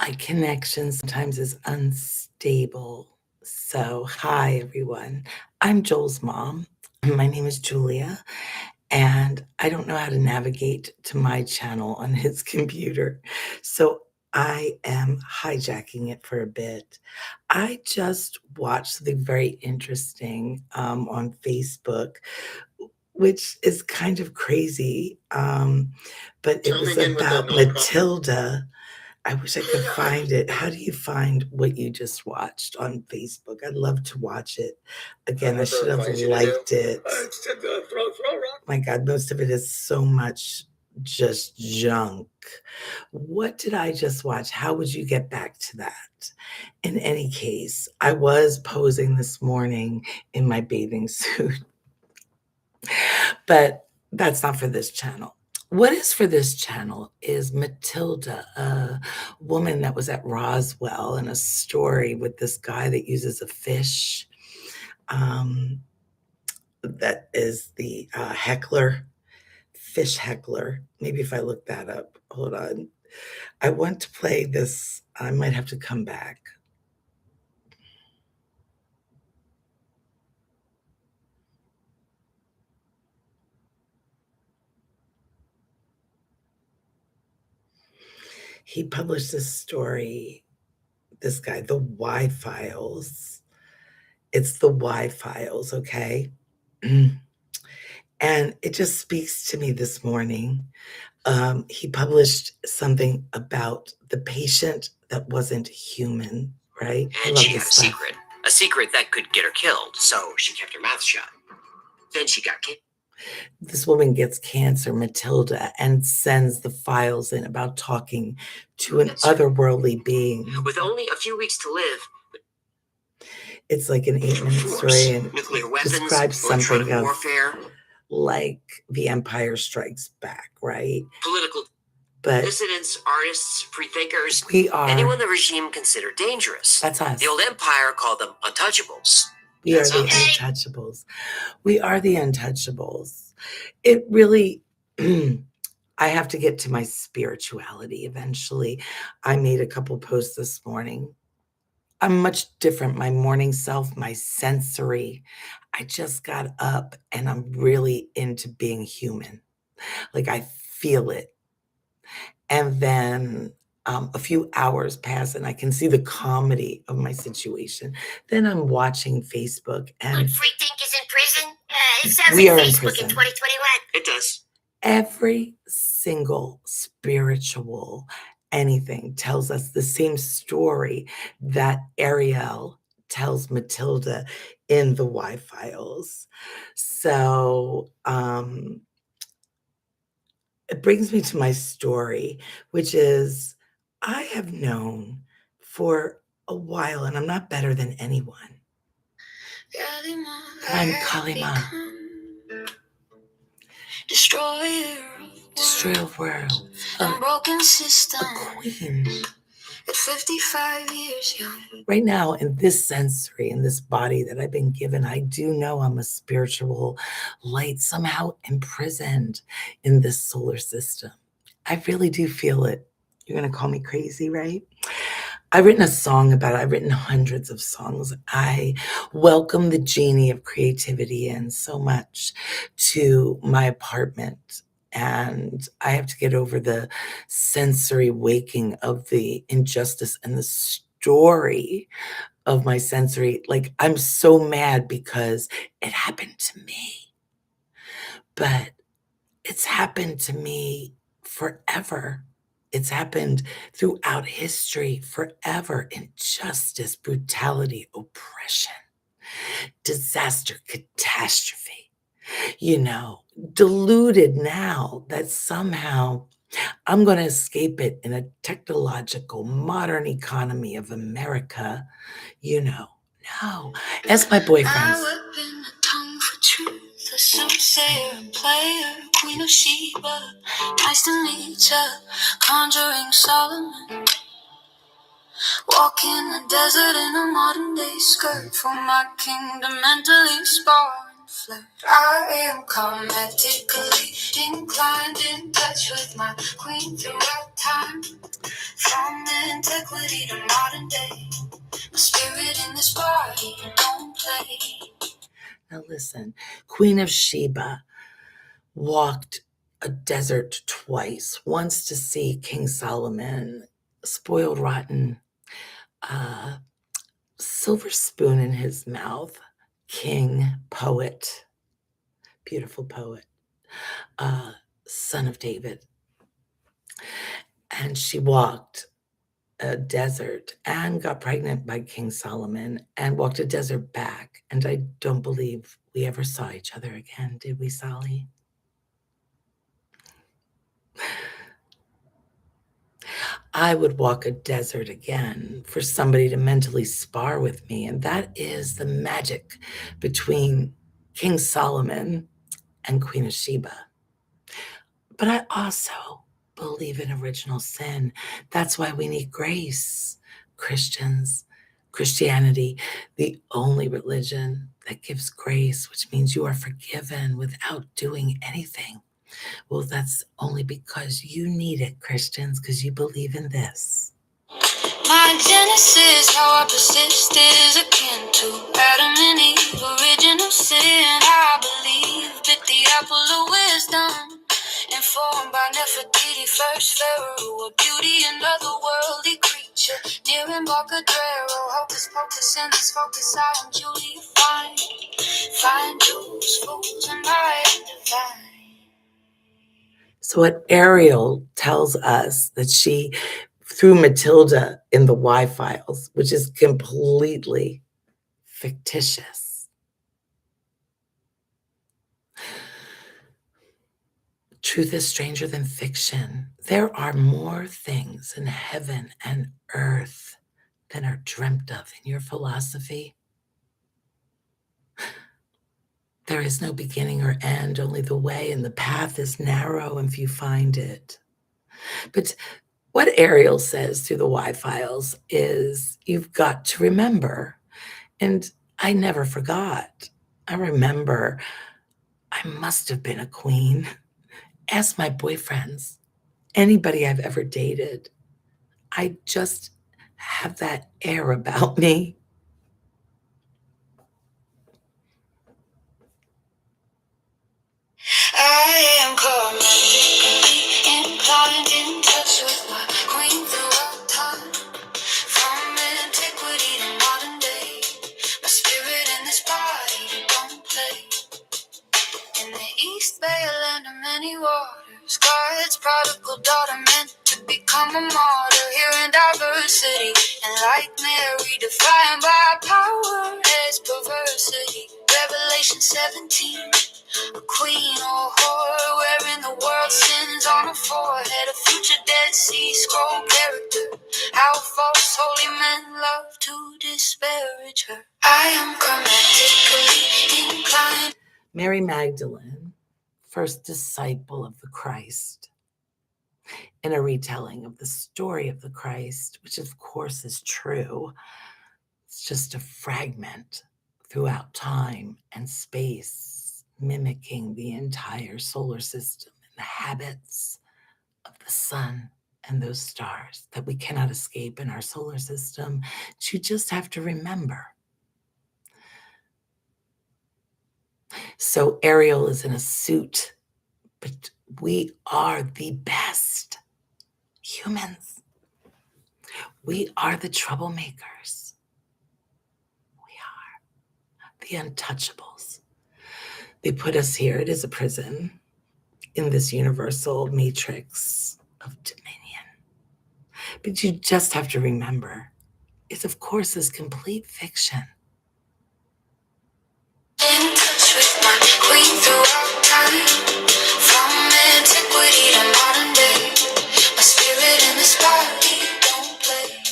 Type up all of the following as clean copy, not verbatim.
My connection sometimes is unstable. So, hi everyone. I'm Joel's mom. My name is Julia, and I don't know how to navigate to my channel on his computer. So, I am hijacking it for a bit. I just watched something very interesting on Facebook, which is kind of crazy, but it was about Matilda. I wish I could find it. How do you find what you just watched on Facebook? I'd love to watch it. Again, I should have liked it. My God, most of it is so much just junk. What did I just watch? How would you get back to that? In any case, I was posing this morning in my bathing suit, but that's not for this channel. What is for this channel is Matilda, a woman that was at Roswell in a story with this guy that uses a fish. That is the fish heckler. Maybe if I look that up, hold on. I want to play this. I might have to come back. He published this story, this guy, the Y Files. It's the Y Files, okay? And it just speaks to me this morning. He published something about the patient that wasn't human, right? And she had a secret that could get her killed, so she kept her mouth shut. Then she got killed. This woman gets cancer, Matilda, and sends the files in about talking to an otherworldly being. With only a few weeks to live. It's like an 8-minute story and nuclear weapons, describes something of warfare, like The Empire Strikes Back, right? Political dissidents, artists, freethinkers, anyone the regime considered dangerous. That's us. The old empire called them untouchables. We are the untouchables. We are the untouchables. It really, I have to get to my spirituality eventually. I made a couple posts this morning. I'm much different. My morning self, my sensory. I just got up and I'm really into being human. Like I feel it. And then a few hours pass and I can see the comedy of my situation. Then I'm watching Facebook and Free Think is in prison? It sounds we like are in Facebook prison. in 2021. It does. Every single spiritual anything tells us the same story that Ariel tells Matilda in the Y Files. So it brings me to my story, which is I have known for a while, and I'm not better than anyone. I'm Kalima. Destroyer of world. A broken system. A queen. At 55 years young. Right now, in this sensory, in this body that I've been given, I do know I'm a spiritual light somehow imprisoned in this solar system. I really do feel it. You're going to call me crazy, right? I've written a song about it. I've written hundreds of songs. I welcome the genie of creativity in so much to my apartment. And I have to get over the sensory waking of the injustice and the story of my sensory. Like, I'm so mad because it happened to me. But it's happened to me forever. It's happened throughout history forever. Injustice, brutality, oppression, disaster, catastrophe. Deluded now that somehow I'm going to escape it in a technological, modern economy of America. No. That's my boyfriend. The soothsayer, player, Queen of Sheba, nice to meet ya, conjuring Solomon. Walk in the desert in a modern day skirt for my kingdom, mentally sparring flirt. I am karmatically inclined, in touch with my queen throughout time. From antiquity to modern day, my spirit in this body don't play. Now listen, Queen of Sheba walked a desert twice, once to see King Solomon, spoiled rotten, silver spoon in his mouth, king, poet, beautiful poet, son of David. And she walked a desert and got pregnant by King Solomon and walked a desert back. And I don't believe we ever saw each other again, did we, Sally? I would walk a desert again for somebody to mentally spar with me. And that is the magic between King Solomon and Queen of Sheba. But I also believe in original sin. That's why we need grace. Christianity, the only religion that gives grace, which means you are forgiven without doing anything. Well, that's only because you need it, Christians, because you believe in this. My genesis, how I persist, is akin to Adam and Eve, original sin. I believe bit the apple of wisdom, informed by Nefertiti, first pharaoh, a beauty, another worldly creature, near Embarcadero, hocus pocus in this focus, I am Julia fine Jews, fools, and I am divine. So what Ariel tells us that she, through Matilda in the Y files, which is completely fictitious. Truth is stranger than fiction. There are more things in heaven and earth than are dreamt of in your philosophy. There is no beginning or end, only the way, and the path is narrow if you find it. But what Ariel says through the Y files is you've got to remember. And I never forgot. I remember I must have been a queen. Ask my boyfriends, anybody I've ever dated. I just have that air about me. I am karmatically inclined, in touch with my queen throughout time. From antiquity to modern day, my spirit in this body don't play. In the East Bay, a land of many waters, God's prodigal daughter meant to become a martyr. Here in diversity, and like Mary, defined by power as perversity. Revelation 17, a queen or whore, wearing the world's sins on her forehead, a future Dead Sea Scroll character. How false holy men love to disparage her. I am karmatically inclined. Mary Magdalene, first disciple of the Christ, in a retelling of the story of the Christ, which of course is true. It's just a fragment throughout time and space, mimicking the entire solar system and the habits of the sun and those stars that we cannot escape in our solar system. You just have to remember. So Ariel is in a suit, but we are the best humans. We are the troublemakers. We are the untouchables. They put us here. It is a prison in this universal matrix of dominion. But you just have to remember, it of course is complete fiction. In touch with my queen throughout time, from antiquity to modern day, my spirit in this body don't play.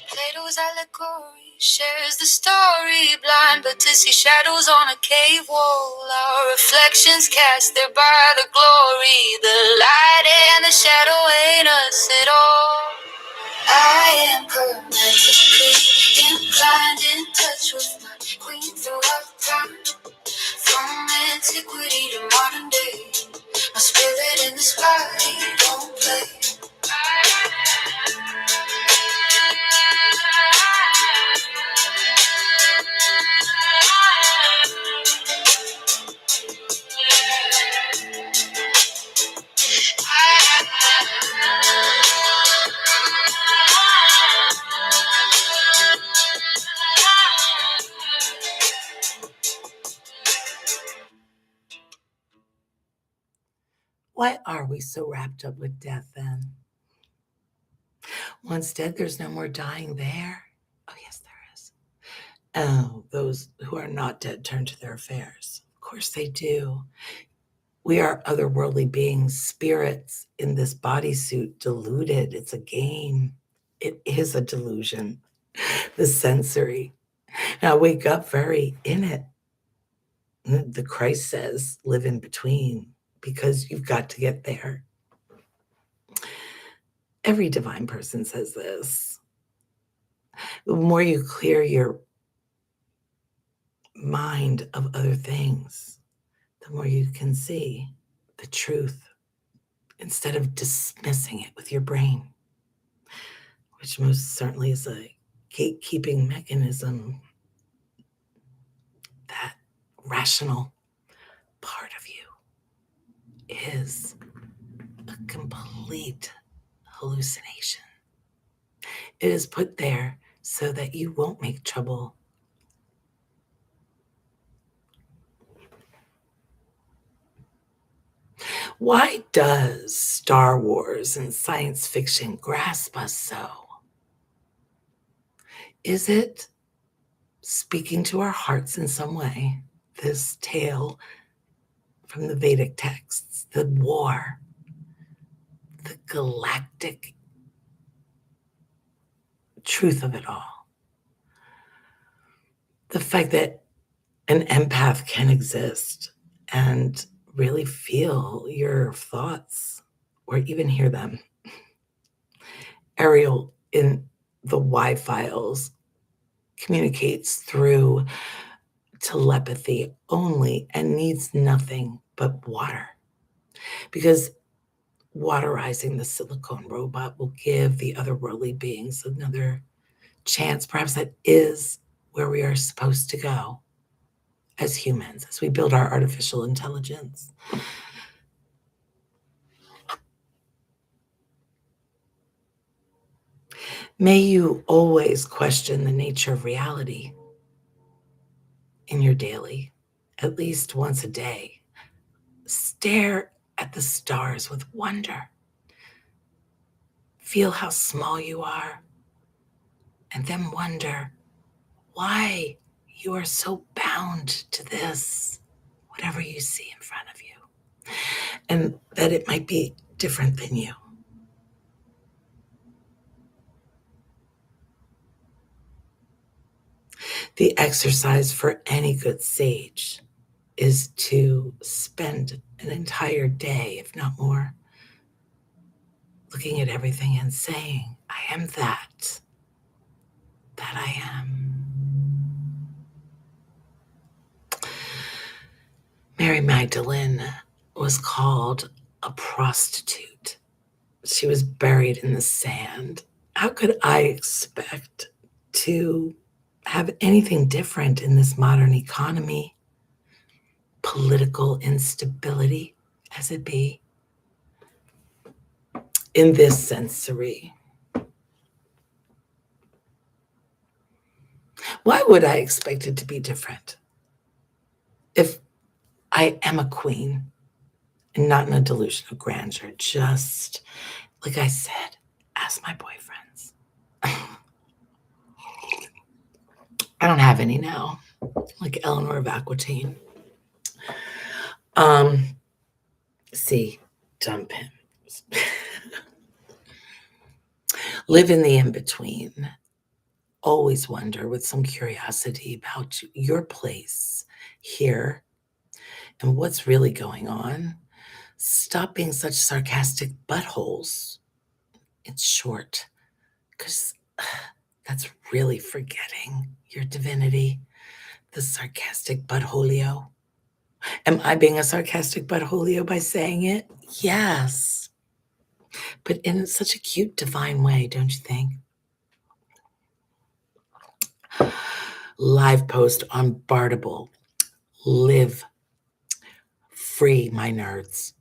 Plato's allegory shares the story, blind but to see shadows on a cave wall. Our reflections cast there by the glory, the light and the shadow ain't us at all. I am karmatically inclined, in touch with my queen throughout time. From antiquity to modern day, my spirit in this body don't play. Why are we so wrapped up with death then? Once dead, there's no more dying there. Oh, yes, there is. Oh, those who are not dead turn to their affairs. Of course they do. We are otherworldly beings, spirits in this bodysuit, deluded. It's a game. It is a delusion. The sensory. And I wake up very in it. The Christ says, live in between, because you've got to get there. Every divine person says this. The more you clear your mind of other things, the more you can see the truth instead of dismissing it with your brain, which most certainly is a gatekeeping mechanism. That rational part of you is a complete hallucination. It is put there so that you won't make trouble. Why does Star Wars and science fiction grasp us so? Is it speaking to our hearts in some way? This tale from the Vedic texts, the war, the galactic truth of it all. The fact that an empath can exist and really feel your thoughts or even hear them. Ariel in the Y files communicates through telepathy only and needs nothing but water, because waterizing the silicone robot will give the otherworldly beings another chance. Perhaps that is where we are supposed to go as humans, as we build our artificial intelligence. May you always question the nature of reality in your daily, at least once a day. Stare at the stars with wonder. Feel how small you are, and then wonder why you are so bound to this, whatever you see in front of you, and that it might be different than you. The exercise for any good sage is to spend an entire day, if not more, looking at everything and saying, I am that I am. Mary Magdalene was called a prostitute. She was buried in the sand. How could I expect to have anything different in this modern economy, political instability as it be, in this sensory? Why would I expect it to be different if I am a queen and not in a delusion of grandeur? Just like I said, ask my boyfriends. I don't have any now, like Eleanor of Aquitaine. See, dump him. Live in the in-between. Always wonder with some curiosity about your place here and what's really going on. Stop being such sarcastic buttholes. It's short, because that's really forgetting your divinity, the sarcastic buttholio. Am I being a sarcastic buttholio by saying it? Yes. But in such a cute, divine way, don't you think? Live post on Bartable. Live free, my nerds,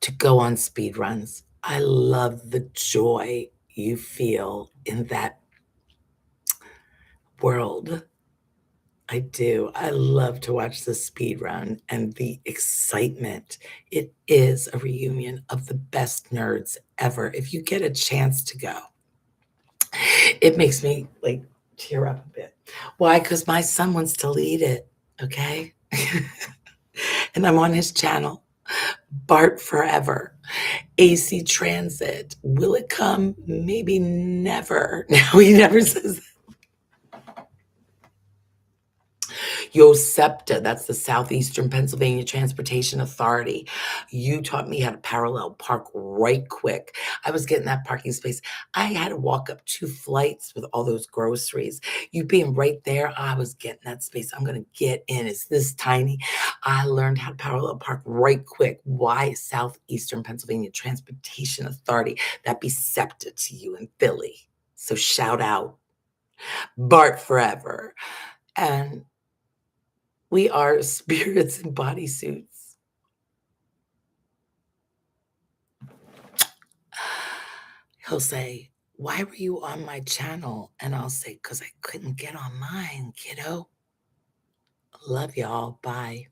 to go on speed runs. I love the joy you feel in that world. I do. I love to watch the speed run and the excitement. It is a reunion of the best nerds ever. If you get a chance to go, it makes me like tear up a bit. Why? Because my son wants to lead it. Okay. And I'm on his channel, BART Forever. AC Transit. Will it come? Maybe never. No, he never says YOSEPTA, that's the Southeastern Pennsylvania Transportation Authority. You taught me how to parallel park right quick. I was getting that parking space. I had to walk up 2 flights with all those groceries. You being right there, I was getting that space. I'm going to get in. It's this tiny. I learned how to parallel park right quick. Why Southeastern Pennsylvania Transportation Authority? That be SEPTA to you in Philly. So shout out BART Forever. And we are spirits in bodysuits. He'll say, "Why were you on my channel?" And I'll say, "'Cause I couldn't get on mine, kiddo." Love y'all. Bye.